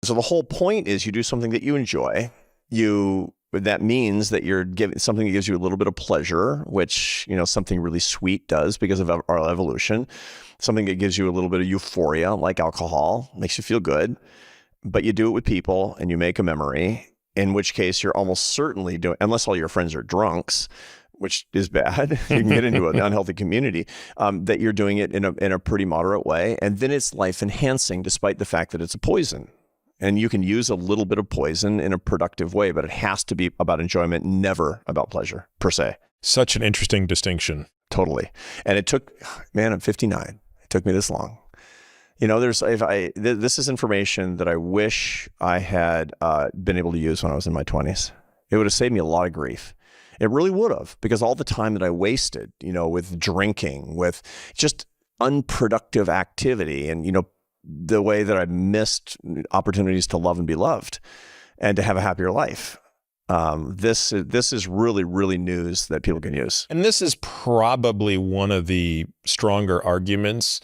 So the whole point is you do something that you enjoy. That means that you're giving something that gives you a little bit of pleasure, which, something really sweet does because of our evolution. Something that gives you a little bit of euphoria, like alcohol, makes you feel good. But you do it with people and you make a memory, in which case you're almost certainly doing, unless all your friends are drunks, which is bad, you can get into an unhealthy community, that you're doing it in a pretty moderate way. And then it's life enhancing, despite the fact that it's a poison. And you can use a little bit of poison in a productive way, but it has to be about enjoyment, never about pleasure, per se. Such an interesting distinction. Totally. And it took, I'm 59. It took me this long. This is information that I wish I had been able to use when I was in my 20s. It would have saved me a lot of grief. It really would have, because all the time that I wasted, with drinking, with just unproductive activity, and, the way that I missed opportunities to love and be loved and to have a happier life. This is really, really news that people can use. And this is probably one of the stronger arguments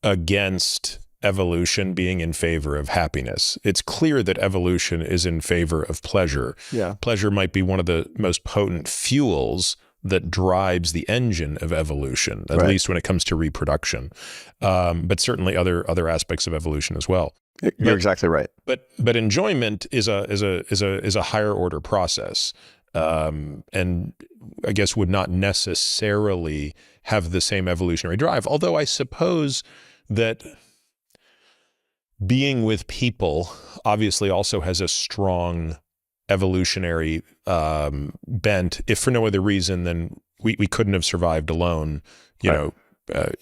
against evolution being in favor of happiness. It's clear that evolution is in favor of pleasure. Yeah. Pleasure might be one of the most potent fuels that drives the engine of evolution, at least when it comes to reproduction, but certainly other aspects of evolution as well. You're exactly right. But enjoyment is a higher order process, and I guess would not necessarily have the same evolutionary drive. Although I suppose that being with people obviously also has a strong evolutionary bent, if for no other reason than we couldn't have survived alone,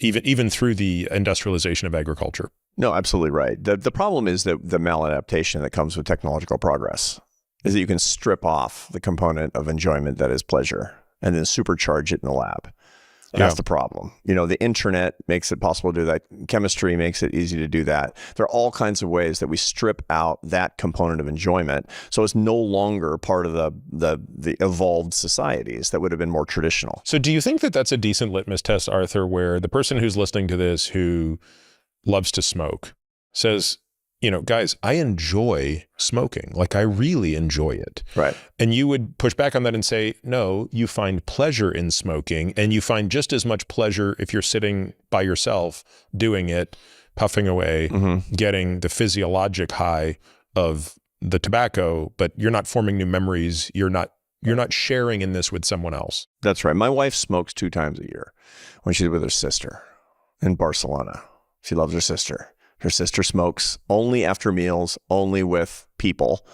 even through the industrialization of agriculture. No, absolutely right. The problem is that the maladaptation that comes with technological progress is that you can strip off the component of enjoyment that is pleasure and then supercharge it in the lab. That's the problem. The internet makes it possible to do that. Chemistry makes it easy to do that. There are all kinds of ways that we strip out that component of enjoyment, so it's no longer part of the evolved societies that would have been more traditional. So do you think that that's a decent litmus test, Arthur, where the person who's listening to this who loves to smoke says, guys, I enjoy smoking. Like, I really enjoy it. Right. And you would push back on that and say, no, you find pleasure in smoking, and you find just as much pleasure if you're sitting by yourself doing it, puffing away, getting the physiologic high of the tobacco, but you're not forming new memories. You're not sharing in this with someone else. That's right. My wife smokes 2 times a year when she's with her sister in Barcelona. She loves her sister. Her sister smokes only after meals, only with people,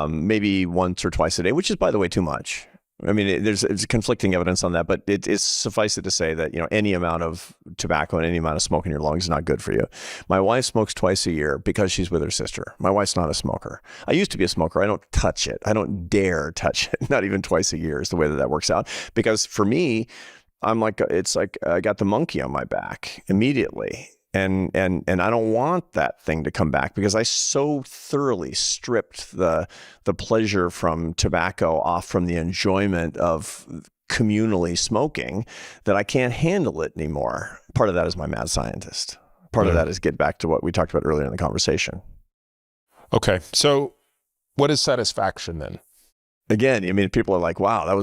maybe once or twice a day, which is, by the way, too much. I mean, there's conflicting evidence on that, but it's suffice it to say that, any amount of tobacco and any amount of smoke in your lungs is not good for you. My wife smokes twice a year because she's with her sister. My wife's not a smoker. I used to be a smoker. I don't touch it. I don't dare touch it. Not even twice a year is the way that works out. Because for me, it's like I got the monkey on my back immediately. And I don't want that thing to come back, because I so thoroughly stripped the pleasure from tobacco off from the enjoyment of communally smoking that I can't handle it anymore. Part of that is my mad scientist. Part of that is get back to what we talked about earlier in the conversation. Okay. So what is satisfaction then? Again, people are like, wow,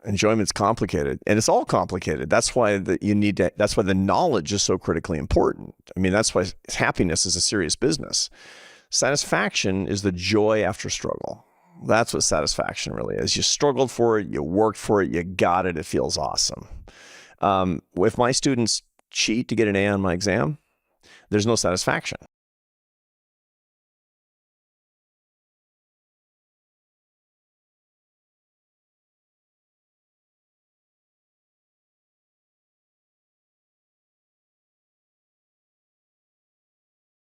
enjoyment's complicated. And it's all complicated. That's why that's why the knowledge is so critically important. That's why happiness is a serious business. Satisfaction is the joy after struggle. That's what satisfaction really is. You struggled for it, you worked for it, you got it, it feels awesome. If my students cheat to get an A on my exam, there's no satisfaction.